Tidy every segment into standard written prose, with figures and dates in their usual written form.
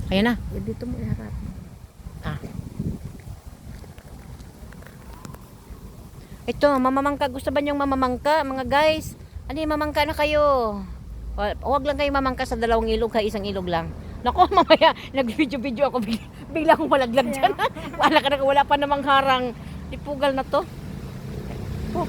Ayan na. Eh, dito mo iharap. Ah. Ito, mamamangka. Gusto ba niyong mamamangka, mga guys? Ano yung mamangka na kayo? Huwag lang kayo mamangka sa dalawang ilog, ha? Isang ilog lang. Naku, mamaya, nag-video-video ako. Bigla akong malaglag dyan. Wala ka na, wala pa namang harang. Ipugal na to. Oh.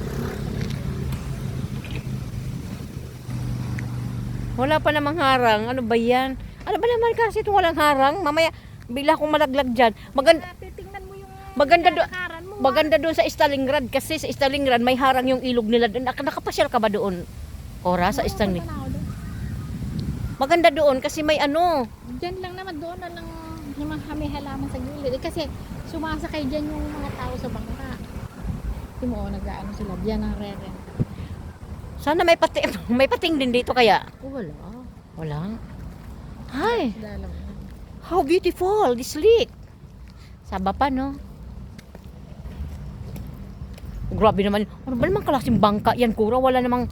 Wala pa namang harang. Ano ba yan? Ano ba naman kasi itong walang harang? Mamaya, bigla akong malaglag dyan. Titingnan mo yung Maganda do, lakaran mo. maganda doon sa Stalingrad kasi sa Stalingrad may harang yung ilog nila. Nakapasyal ka ba doon? Ora sa Stalingrad. Maganda doon kasi may ano. Diyan lang naman doon na lang yung mga may halaman sa gilid. Eh, kasi sumasakay dyan yung mga tao sa bangka. Hindi mo, nag-ano sila. Diyan ang rere. Sana may may pating din dito kaya. Oh, wala. Wala. Hi, Dalam. how beautiful this lake. Saba pa no. Grabe naman. Ano ba naman klaseng bangka yan, Kura? Wala naman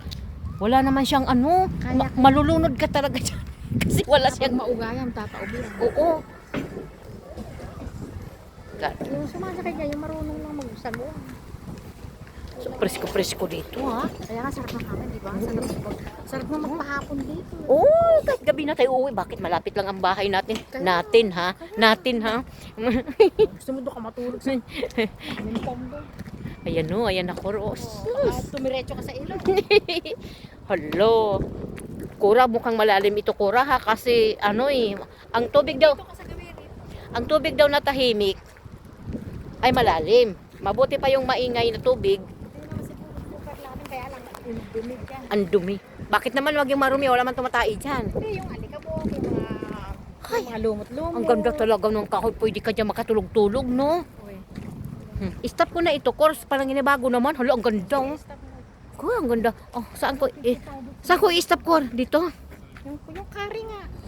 siyang ano. Kaya- Malulunod ka talaga dyan. Kasi wala Kapag siyang... maugayam, tataob yan. Oo. Yung sumasakay dyan, yung marunong lang magsago. So, presko-presko dito, ha? Kaya nga sarap ng kanan, di ba? Sarap na magpahapon dito. Oh, kahit gabi na tayo uuwi. Bakit malapit lang ang bahay natin? Natin, ha? Natin, ha? Gusto mo doon ka matulog sa Minpombo. Ayan o, ayan ako, Ros. Tumiretso ka sa ilog. Hello. Kura, mukhang malalim ito, Kura, ha? Kasi, ano eh, ang tubig daw, Dito ka sa gawirin. ang tubig daw na tahimik ay malalim. Mabuti pa yung maingay na tubig, Hindi naman siguro super lamin, kaya lang dumig yan. ang dumi. Bakit naman wag yung marumi? Wala man tumatai dyan. Hindi, yung alikabok, yung mga lumot-lumot. Ang ganda talaga ng kahoy. Pwede ka dyan makatulog-tulog, no? Uy. Stop ko na ito. Course, parang inibago naman. Hala, ang ganda. Oh. Stop mo. Ko, ang ganda. Oh, saan ko i-stop ko? Dito? Yung kari nga.